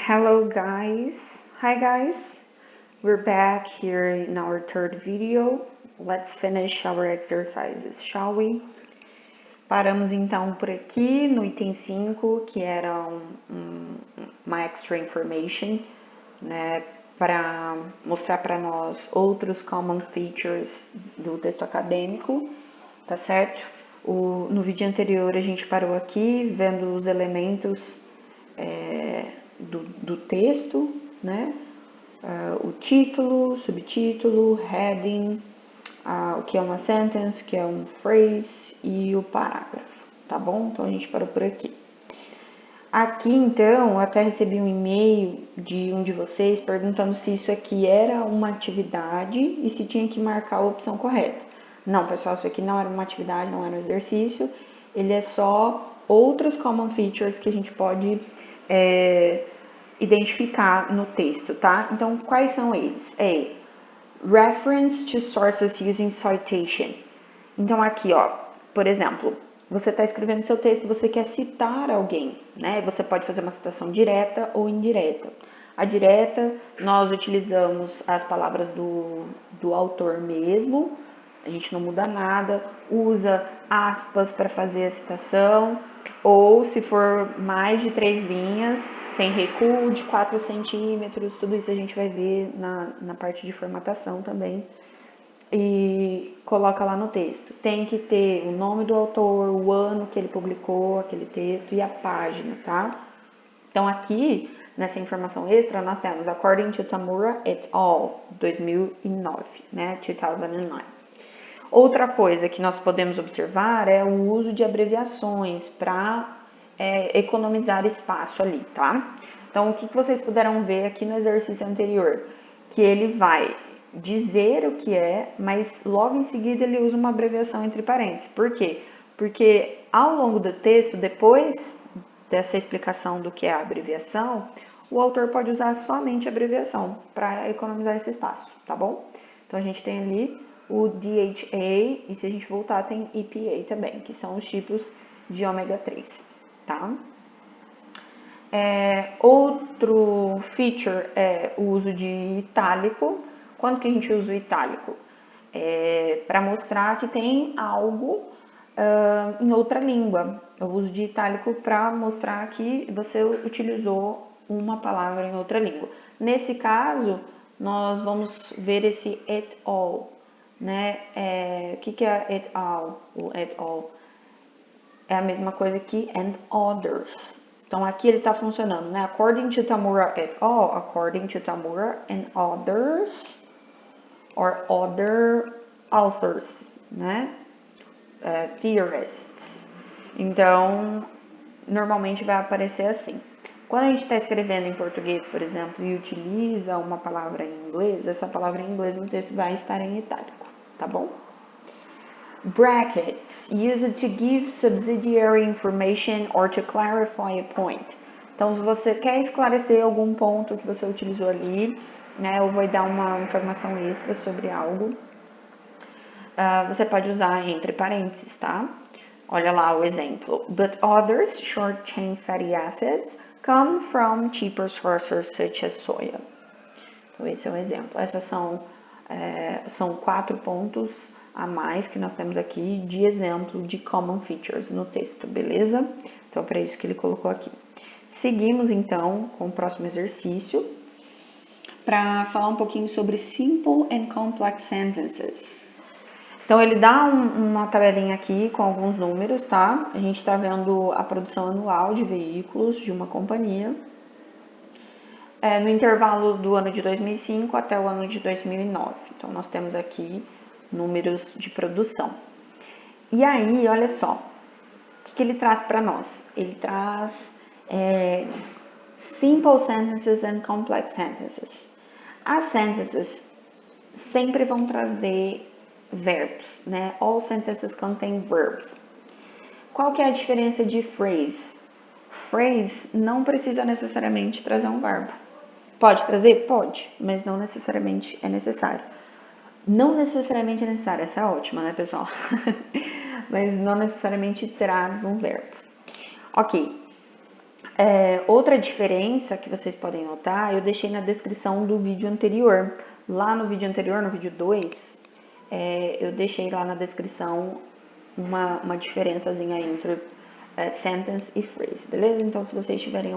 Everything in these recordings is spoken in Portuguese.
Hello guys, hi guys, we're back here in our third video. Let's finish our exercises, shall we? Paramos então por aqui no item 5, que era uma extra information, né, para mostrar para nós outros common features do texto acadêmico, tá certo? No vídeo anterior a gente parou aqui vendo os elementos do texto, né? O título, subtítulo, heading, o que é uma sentence, o que é um phrase e o parágrafo, tá bom? Então a gente parou por aqui. Aqui então, eu até recebi um e-mail de um de vocês perguntando se isso aqui era uma atividade e se tinha que marcar a opção correta. Não, pessoal, isso aqui não era uma atividade, não era um exercício, ele é só outros common features que a gente pode identificar no texto, tá? Então, quais são eles? Reference to sources using citation. Então, aqui, ó, por exemplo, você está escrevendo seu texto, você quer citar alguém, né? Você pode fazer uma citação direta ou indireta. A direta, nós utilizamos as palavras do autor mesmo, a gente não muda nada, usa aspas para fazer a citação, ou se for mais de 3 linhas, tem recuo de 4 centímetros, tudo isso a gente vai ver na parte de formatação também. E coloca lá no texto. Tem que ter o nome do autor, o ano que ele publicou aquele texto e a página, tá? Então aqui, nessa informação extra, nós temos According to Tamura et al., 2009, né? 2009. Outra coisa que nós podemos observar é o uso de abreviações para economizar espaço ali, tá? Então, o que vocês puderam ver aqui no exercício anterior? Que ele vai dizer o que é, mas logo em seguida ele usa uma abreviação entre parênteses. Por quê? Porque ao longo do texto, depois dessa explicação do que é a abreviação, o autor pode usar somente a abreviação para economizar esse espaço, tá bom? Então, a gente tem ali o DHA e se a gente voltar tem EPA também, que são os tipos de ômega 3, tá? Outro feature é o uso de itálico. Quando que a gente usa o itálico? Para mostrar que tem algo em outra língua. Eu uso de itálico para mostrar que você utilizou uma palavra em outra língua. Nesse caso, nós vamos ver esse et al, né? O que é et al? O et al é a mesma coisa que and others. Então aqui ele está funcionando, né? According to Tamura et al, according to Tamura and others, or other authors, né? Theorists. Então, normalmente vai aparecer assim. Quando a gente está escrevendo em português, por exemplo, e utiliza uma palavra em inglês, essa palavra em inglês no texto vai estar em itálico, tá bom? Brackets, used to give subsidiary information or to clarify a point. Então, se você quer esclarecer algum ponto que você utilizou ali, né, ou vai dar uma informação extra sobre algo, você pode usar entre parênteses, tá? Olha lá o exemplo. But others short chain fatty acids come from cheaper sources such as soya. Então, esse é um exemplo. Essas são 4 pontos a mais que nós temos aqui de exemplo de common features no texto, beleza? Então, é para isso que ele colocou aqui. Seguimos, então, com o próximo exercício para falar um pouquinho sobre simple and complex sentences. Então, ele dá uma tabelinha aqui com alguns números, tá? A gente está vendo a produção anual de veículos de uma companhia no intervalo do ano de 2005 até o ano de 2009. Então, nós temos aqui números de produção. E aí, olha só, o que ele traz para nós? Ele traz simple sentences and complex sentences. As sentences sempre vão trazer verbos, né? All sentences contain verbs. Qual que é a diferença de phrase? Phrase não precisa necessariamente trazer um verbo. Pode trazer? Pode, mas não necessariamente é necessário. Não necessariamente é necessário, essa é ótima, né, pessoal? Mas não necessariamente traz um verbo. Ok. Outra diferença que vocês podem notar, eu deixei na descrição do vídeo anterior. Lá no vídeo anterior, no vídeo 2, eu deixei lá na descrição uma diferençazinha entre sentence e phrase, beleza? Então, se vocês tiverem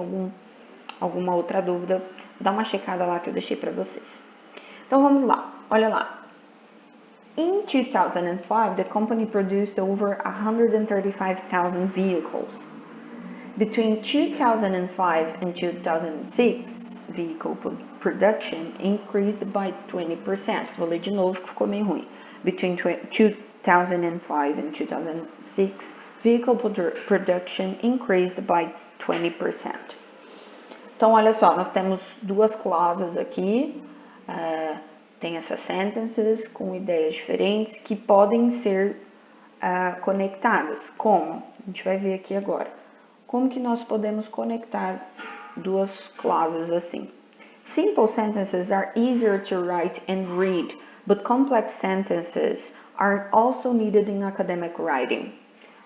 alguma outra dúvida, dá uma checada lá que eu deixei para vocês. Então, vamos lá, olha lá. In 2005, the company produced over 135,000 vehicles. Between 2005 and 2006, vehicle production increased by 20%. Vou ler de novo que ficou meio ruim. Between 2005 and 2006, vehicle production increased by 20%. Então, olha só, nós temos duas clauses aqui. Tem essas sentences com ideias diferentes que podem ser conectadas. Como? A gente vai ver aqui agora. Como que nós podemos conectar duas clauses assim? Simple sentences are easier to write and read, but complex sentences are also needed in academic writing.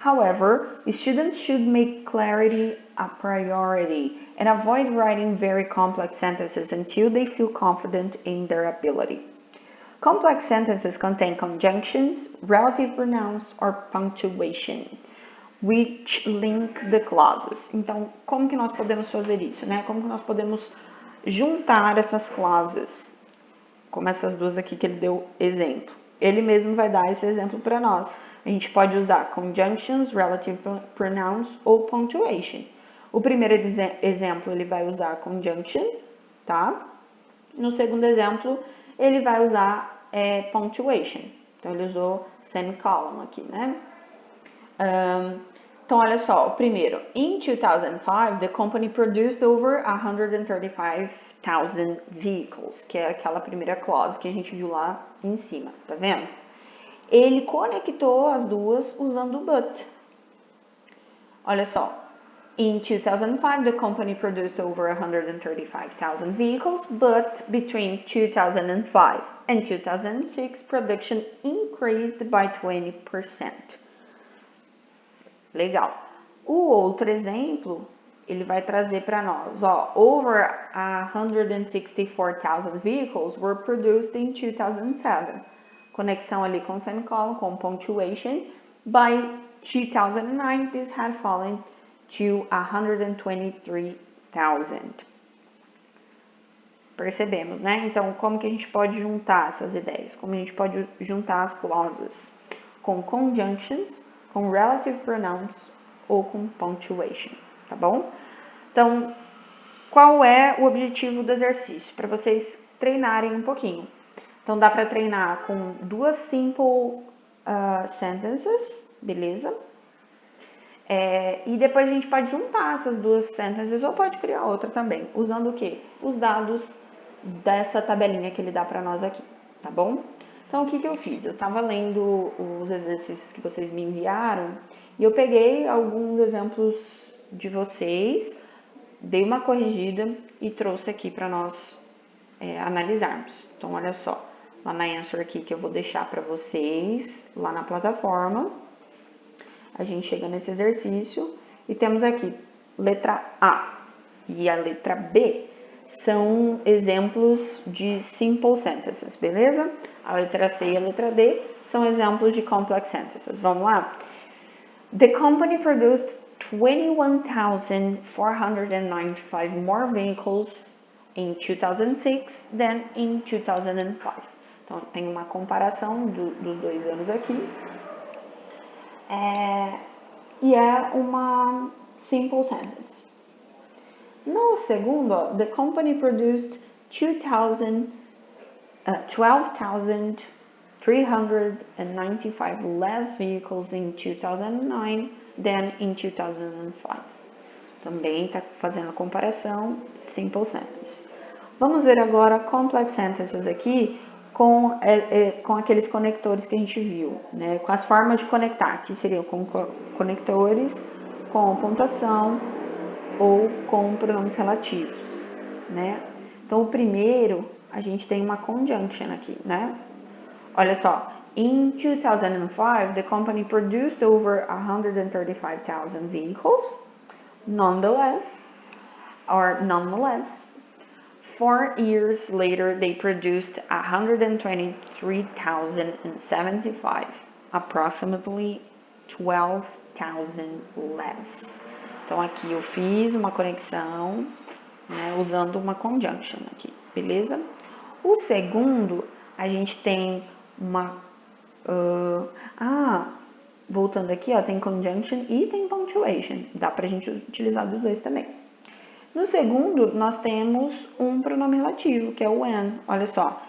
However, students should make clarity a priority and avoid writing very complex sentences until they feel confident in their ability. Complex sentences contain conjunctions, relative pronouns, or punctuation, which link the clauses. Então, como que nós podemos fazer isso, né? Como que nós podemos juntar essas clauses, como essas duas aqui que ele deu exemplo. Ele mesmo vai dar esse exemplo para nós. A gente pode usar conjunctions, relative pronouns ou punctuation. O primeiro exemplo ele vai usar conjunction, tá? No segundo exemplo, ele vai usar punctuation. Então, ele usou semicolon aqui, né? Então, olha só, o primeiro. In 2005, the company produced over 135,000 vehicles, que é aquela primeira clause que a gente viu lá em cima, tá vendo? Ele conectou as duas usando o but. Olha só. In 2005, the company produced over 135,000 vehicles, but between 2005 and 2006, production increased by 20%. Legal. O outro exemplo, ele vai trazer para nós, ó, over 164,000 vehicles were produced in 2007. Conexão ali com semicolon, com punctuation. By 2009, this had fallen to 123,000. Percebemos, né? Então, como que a gente pode juntar essas ideias? Como a gente pode juntar as clauses? Com conjunctions, com relative pronouns ou com punctuation, tá bom? Então, qual é o objetivo do exercício? Para vocês treinarem um pouquinho. Então, dá para treinar com duas simple sentences, beleza? E depois a gente pode juntar essas duas sentences ou pode criar outra também, usando o quê? Os dados dessa tabelinha que ele dá para nós aqui, tá bom? Então, o que eu fiz? Eu estava lendo os exercícios que vocês me enviaram e eu peguei alguns exemplos de vocês, dei uma corrigida e trouxe aqui para nós analisarmos. Então, olha só, lá na answer aqui que eu vou deixar para vocês, lá na plataforma, a gente chega nesse exercício e temos aqui letra A e a letra B são exemplos de simple sentences, beleza? A letra C e a letra D são exemplos de complex sentences. Vamos lá? The company produced 21,495 more vehicles in 2006 than in 2005. Então, tem uma comparação dos dois anos aqui. E é uma simple sentence. No segundo, ó, the company produced 12,395 less vehicles in 2009 than in 2005. Também está fazendo a comparação, simple sentence. Vamos ver agora complex sentences aqui com aqueles conectores que a gente viu, né? Com as formas de conectar, que seriam com conectores, com pontuação ou com pronomes relativos, né? Então, o primeiro, a gente tem uma conjunction aqui, né? Olha só, in 2005, the company produced over 135,000 vehicles. Nonetheless, or nonetheless, 4 years later, they produced 123,075, approximately 12,000 less. Então, aqui eu fiz uma conexão, né, usando uma conjunction aqui, beleza? O segundo, a gente tem uma... voltando aqui, ó, tem conjunction e tem punctuation. Dá pra gente utilizar dos dois também. No segundo, nós temos um pronome relativo, que é o when. Olha só.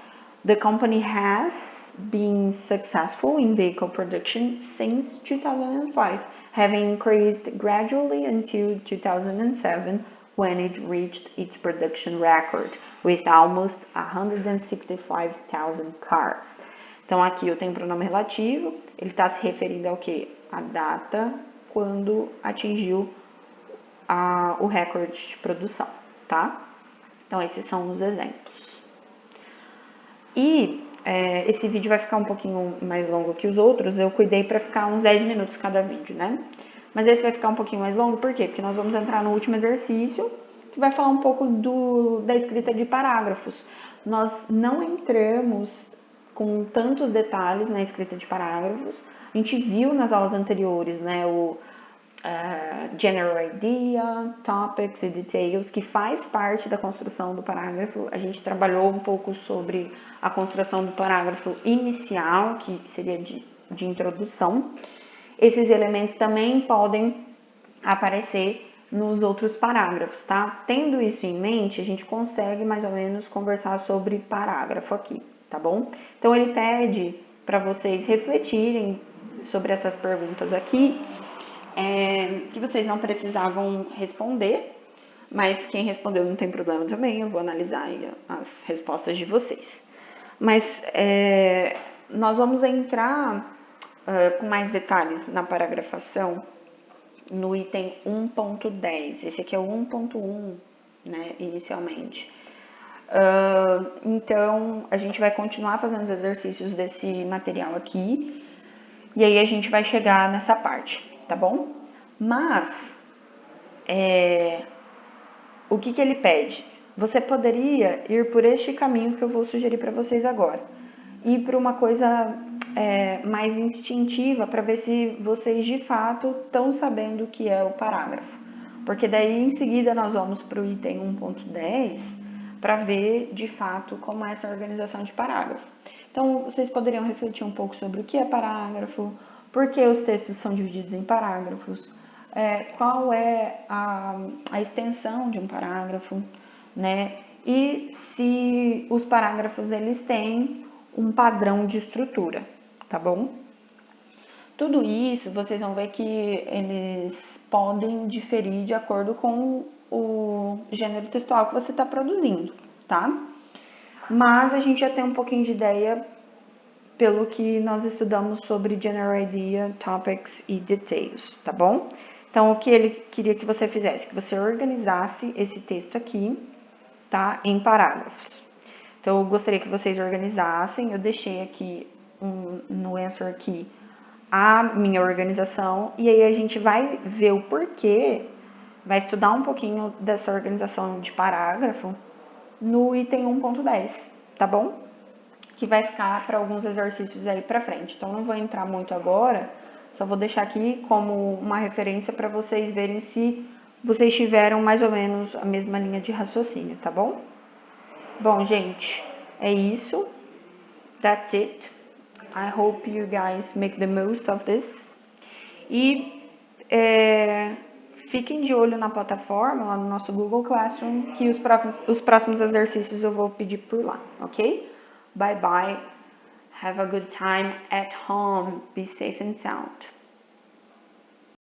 The company has been successful in vehicle production since 2005, having increased gradually until 2007, when it reached its production record, with almost 165,000 cars. Então, aqui eu tenho um pronome relativo, ele está se referindo ao quê? A data quando atingiu o recorde de produção, tá? Então, esses são os exemplos. E esse vídeo vai ficar um pouquinho mais longo que os outros, eu cuidei para ficar uns 10 minutos cada vídeo, né? Mas esse vai ficar um pouquinho mais longo, por quê? Porque nós vamos entrar no último exercício, que vai falar um pouco da escrita de parágrafos. Nós não entramos com tantos detalhes na escrita de parágrafos. A gente viu nas aulas anteriores, né, o general idea, topics e details, que faz parte da construção do parágrafo. A gente trabalhou um pouco sobre a construção do parágrafo inicial, que seria de introdução. Esses elementos também podem aparecer nos outros parágrafos, tá? Tendo isso em mente, a gente consegue mais ou menos conversar sobre parágrafo aqui, tá bom? Então, ele pede para vocês refletirem sobre essas perguntas aqui, que vocês não precisavam responder, mas quem respondeu não tem problema também, eu vou analisar aí as respostas de vocês. Mas nós vamos entrar com mais detalhes na paragrafação no item 1.10. Esse aqui é o 1.1, né, inicialmente. Então, a gente vai continuar fazendo os exercícios desse material aqui, e aí a gente vai chegar nessa parte, tá bom? Mas, o que ele pede? Você poderia ir por este caminho que eu vou sugerir para vocês agora. Ir para uma coisa mais instintiva, para ver se vocês de fato estão sabendo o que é o parágrafo. Porque daí em seguida nós vamos para o item 1.10 para ver de fato como é essa organização de parágrafo. Então vocês poderiam refletir um pouco sobre o que é parágrafo, por que os textos são divididos em parágrafos, qual é a extensão de um parágrafo, né? E se os parágrafos eles têm um padrão de estrutura, tá bom? Tudo isso vocês vão ver que eles podem diferir de acordo com o gênero textual que você está produzindo, tá? Mas a gente já tem um pouquinho de ideia pelo que nós estudamos sobre general idea, topics e details, tá bom? Então, o que ele queria que você fizesse? Que você organizasse esse texto aqui, tá? Em parágrafos. Então, eu gostaria que vocês organizassem. Eu deixei aqui no answer aqui a minha organização. E aí a gente vai ver o porquê, vai estudar um pouquinho dessa organização de parágrafo no item 1.10, tá bom? Que vai ficar para alguns exercícios aí para frente. Então, não vou entrar muito agora, só vou deixar aqui como uma referência para vocês verem se vocês tiveram mais ou menos a mesma linha de raciocínio, tá bom? Bom, gente, é isso. That's it. I hope you guys make the most of this. E fiquem de olho na plataforma, lá no nosso Google Classroom, que os próximos exercícios eu vou pedir por lá, ok? Bye bye. Have a good time at home. Be safe and sound.